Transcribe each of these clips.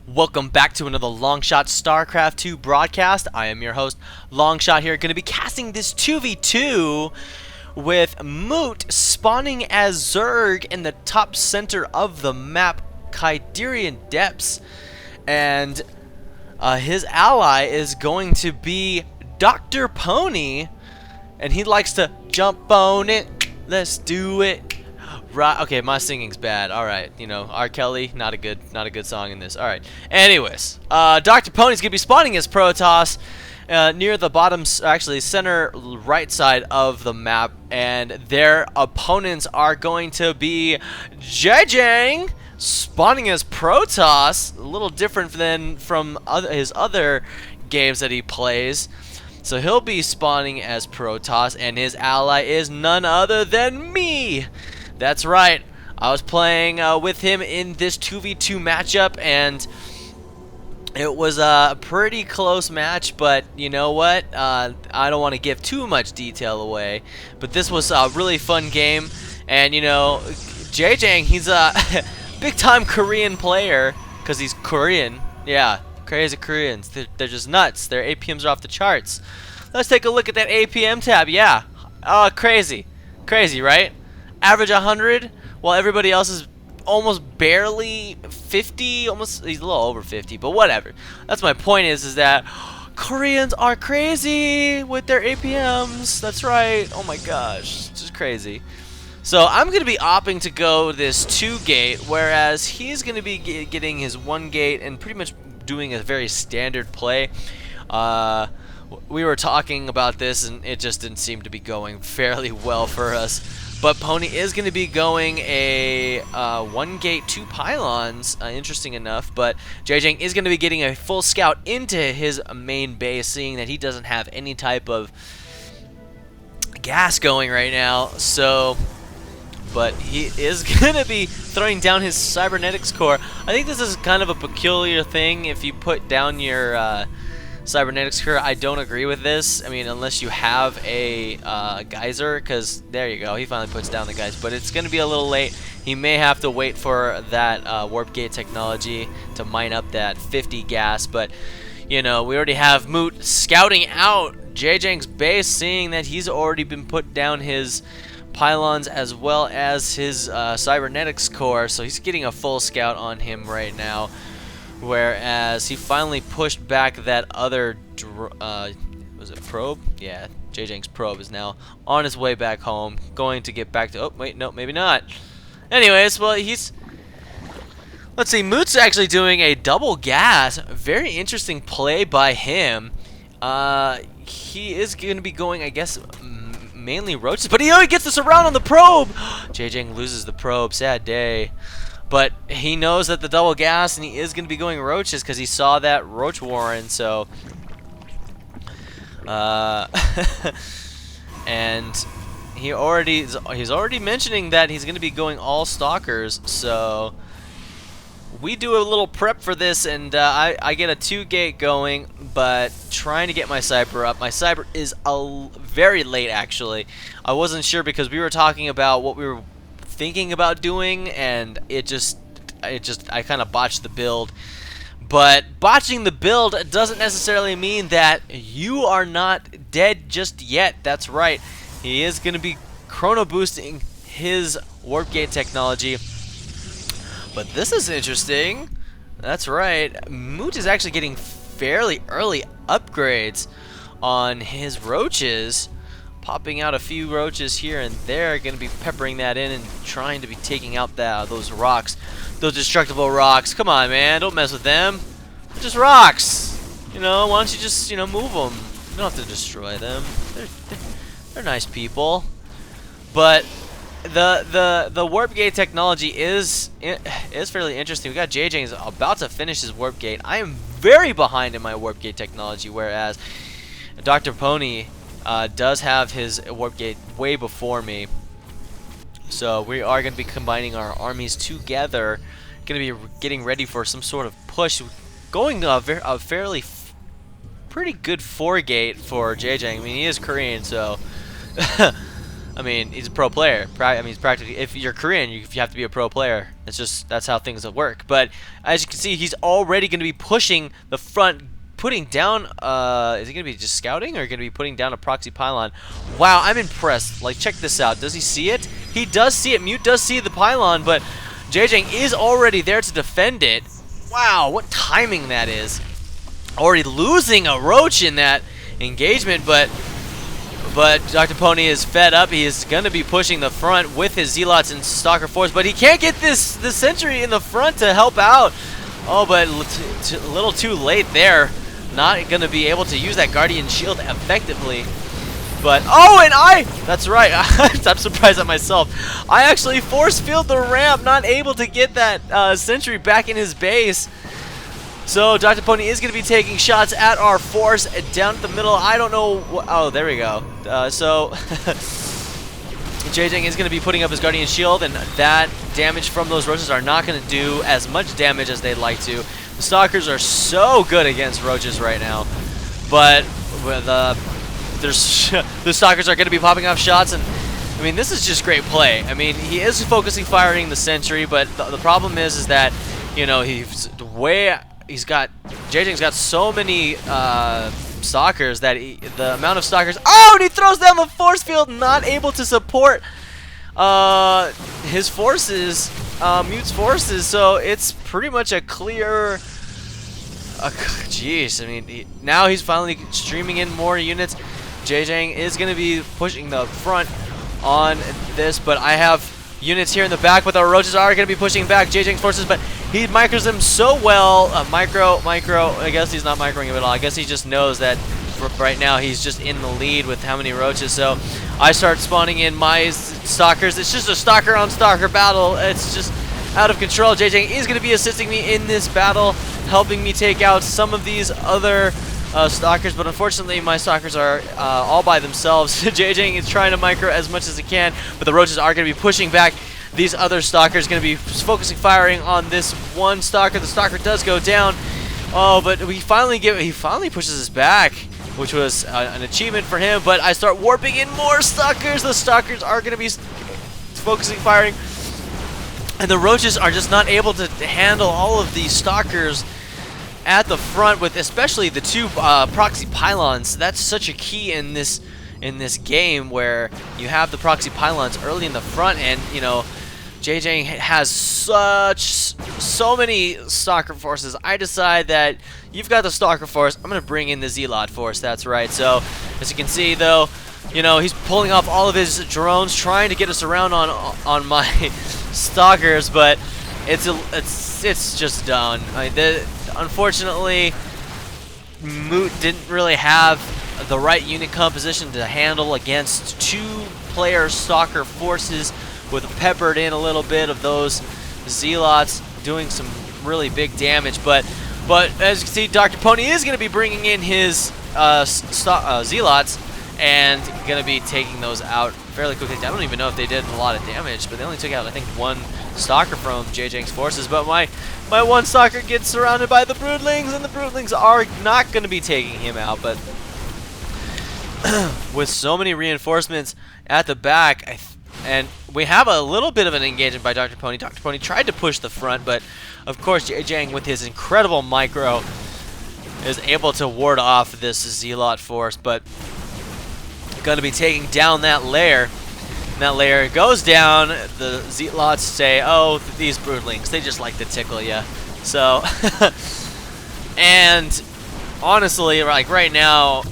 Welcome back to another Longshot StarCraft 2 broadcast. I am your host, Longshot here, going to be casting this 2v2 with Moot spawning as Zerg in the top center of the map, Kyderian Depths. And his ally is going to be Dr. Pony, and he likes to jump on it. Let's do it. Right, okay, my singing's bad. Alright, you know, R. Kelly, not a good song in this. Alright. Anyways, Dr. Pony's gonna be spawning his Protoss near the bottom, actually center right side of the map, and their opponents are going to be Jjang spawning as Protoss, a little different than from his other games that he plays. So he'll be spawning as Protoss, and his ally is none other than me. That's right. I was playing with him in this 2v2 matchup, and it was a pretty close match, but you know what? I don't want to give too much detail away, but this was a really fun game, and you know, Jjang, he's a big-time Korean player, because he's Korean. Yeah, crazy Koreans. They're just nuts. Their APMs are off the charts. Let's take a look at that APM tab. Yeah. Oh, crazy. Crazy, right? Average 100, while everybody else is almost barely 50, almost, he's a little over 50, but whatever. That's my point is that Koreans are crazy with their APMs. That's right. Oh my gosh, it's just crazy. So I'm going to be opting to go this 2-gate, whereas he's going to be getting his 1-gate and pretty much doing a very standard play. We were talking about this, and it just didn't seem to be going fairly well for us. But Pony is going to be going a 1-gate, 2 pylons, interesting enough. But Jjang is going to be getting a full scout into his main base, seeing that he doesn't have any type of gas going right now. So, but he is going to be throwing down his cybernetics core. I think this is kind of a peculiar thing if you put down your cybernetics core. I don't agree with this. I mean, unless you have a geyser, because there you go, he finally puts down the guys, but it's going to be a little late. He may have to wait for that warp gate technology to mine up that 50 gas, but you know, we already have Moot scouting out Jjang's base, seeing that he's already been put down his pylons as well as his cybernetics core, so he's getting a full scout on him right now. Whereas he finally pushed back that other, was it probe? Yeah, Jjang's probe is now on his way back home, going to get back to, oh wait, no, maybe not. Anyways, well, let's see, Moot's actually doing a double gas, very interesting play by him. He is going to be going, I guess, mainly roaches, but he gets this around on the probe! Jjang loses the probe, sad day. But he knows that the double gas, and he is going to be going roaches because he saw that roach warren. So, and he's already mentioning that he's going to be going all stalkers. So we do a little prep for this, and I get a 2-gate going, but trying to get my cyber up. My cyber is very late actually. I wasn't sure because we were talking about what we were thinking about doing, and I kind of botched the build. But botching the build doesn't necessarily mean that you are not dead just yet. That's right, he is going to be chrono boosting his warp gate technology. But this is interesting. That's right, Moot is actually getting fairly early upgrades on his roaches, popping out a few roaches here and there, going to be peppering that in and trying to be taking out those rocks, those destructible rocks. Come on, man, don't mess with them. They're just rocks. You know, why don't you just, you know, move them? You don't have to destroy them. They're nice people. But the warp gate technology is fairly interesting. We got Jjang is about to finish his warp gate. I am very behind in my warp gate technology, whereas Dr. Pony does have his warp gate way before me. So we are going to be combining our armies together, going to be getting ready for some sort of push, going a fairly pretty good 4-gate for Jjang. I mean, he is Korean, so I mean, he's a pro player. I mean, he's practically, if you're Korean, you have to be a pro player. It's just, that's how things work. But as you can see, he's already going to be pushing the front, putting down, is he going to be just scouting or going to be putting down a proxy pylon? Wow, I'm impressed. Like, check this out. Does he see it? He does see it. Mute does see the pylon, but Jjang is already there to defend it. Wow, what timing that is. Already losing a roach in that engagement, but Dr. Pony is fed up. He is going to be pushing the front with his Zealots and Stalker Force, but he can't get this sentry in the front to help out. Oh, but a little too late there. Not going to be able to use that Guardian Shield effectively. But, oh, and that's right. I'm surprised at myself. I actually force field the ramp, not able to get that sentry back in his base. So Dr. Pony is going to be taking shots at our force down the middle. I don't know. Oh, there we go. So Jjang is going to be putting up his Guardian Shield, and that damage from those roaches are not going to do as much damage as they'd like to. The Stalkers are so good against roaches right now, but with the Stalkers are going to be popping off shots, and I mean, this is just great play. I mean, he is focusing firing the sentry, but the problem is that, you know, Jjang's got so many stalkers that the amount of stalkers. Oh, and he throws down the force field, not able to support his forces, Mute's forces. So it's pretty much a clear. Jeez, I mean, now he's finally streaming in more units. Jjang is going to be pushing the front on this, but I have units here in the back, but the roaches are going to be pushing back Jjang's forces, but he micros them so well. Micro, I guess he's not microing him at all. I guess he just knows that right now he's just in the lead with how many roaches. So I start spawning in my stalkers. It's just a stalker on stalker battle. It's just out of control. Jjang is going to be assisting me in this battle, helping me take out some of these other stalkers, but unfortunately my stalkers are all by themselves. Jjang is trying to micro as much as he can, but the roaches are going to be pushing back these other stalkers, going to be focusing firing on this one stalker. The stalker does go down. Oh, but he finally pushes us back, which was an achievement for him, but I start warping in more stalkers. The stalkers are going to be focusing firing, and the roaches are just not able to handle all of these stalkers at the front, with especially the two proxy pylons. That's such a key in this game, where you have the proxy pylons early in the front, and you know, Jjang has so many stalker forces. I decide that you've got the stalker force, I'm gonna bring in the Zealot force. That's right. So as you can see, though, you know, he's pulling off all of his drones, trying to get us around on my stalkers, but it's just done. I mean, unfortunately, Moot didn't really have the right unit composition to handle against two-player stalker forces, with peppered in a little bit of those Zealots doing some really big damage. But as you can see, Dr. Pony is going to be bringing in his Zealots and going to be taking those out fairly quickly. I don't even know if they did a lot of damage, but they only took out, I think, one stalker from Jjang's forces. But my one stalker gets surrounded by the broodlings, and the broodlings are not going to be taking him out. But with so many reinforcements at the back, and we have a little bit of an engagement by Dr. Pony. Dr. Pony tried to push the front, but of course Jjang, with his incredible micro, is able to ward off this Zealot force, but going to be taking down that lair. And that lair goes down. The Zealots say, oh, these broodlings, they just like to tickle you. So, and honestly, like right now,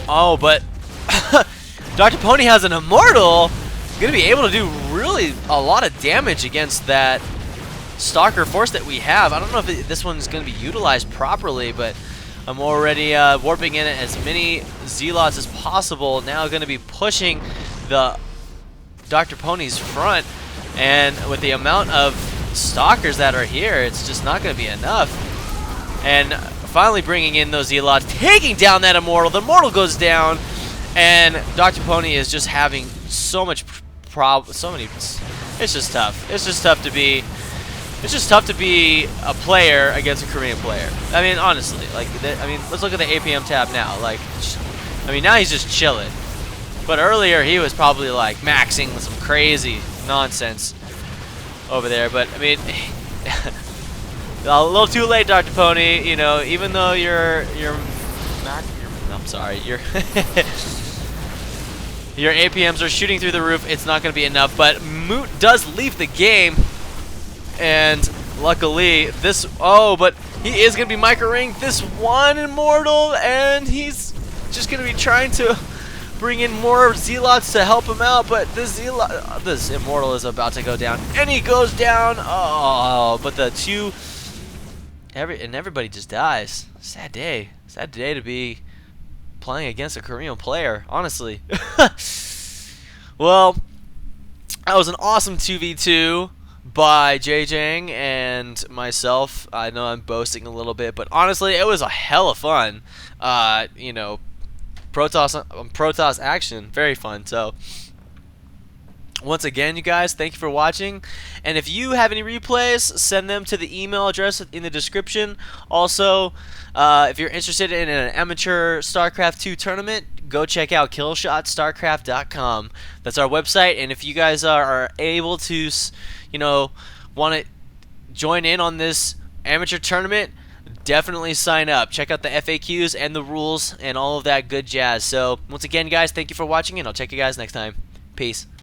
oh, but Dr. Pony has an immortal, going to be able to do really a lot of damage against that stalker force that we have. I don't know if this one's going to be utilized properly, but I'm already warping in as many Zealots as possible. Now going to be pushing the Dr. Pony's front, and with the amount of stalkers that are here, it's just not going to be enough. And finally bringing in those Zealots, taking down that immortal. The immortal goes down, and Dr. Pony is just having so many. It's just tough. It's just tough to be. It's just tough to be a player against a Korean player. I mean, honestly, like, I mean, let's look at the APM tab now. Like, I mean, now he's just chilling. But earlier he was probably like maxing some crazy nonsense over there. But I mean, a little too late, Dr. Pony. You know, even though I'm sorry, your your APMs are shooting through the roof, it's not going to be enough. But Moot does leave the game, and luckily this. Oh, but he is going to be micro-ring this one Immortal, and he's just going to be trying to bring in more Zealots to help him out. But this Immortal is about to go down, and he goes down. Oh, but the two. Everybody just dies. Sad day. Sad day to be playing against a Korean player, honestly. Well, that was an awesome 2v2 by Jjang and myself. I know I'm boasting a little bit, but honestly, it was a hell of fun. You know, Protoss action, very fun. So, once again, you guys, thank you for watching. And if you have any replays, send them to the email address in the description. Also, if you're interested in an amateur StarCraft 2 tournament, go check out KillshotStarCraft.com. That's our website. And if you guys are able to, you know, want to join in on this amateur tournament, definitely sign up. Check out the FAQs and the rules and all of that good jazz. So, once again, guys, thank you for watching, and I'll check you guys next time. Peace.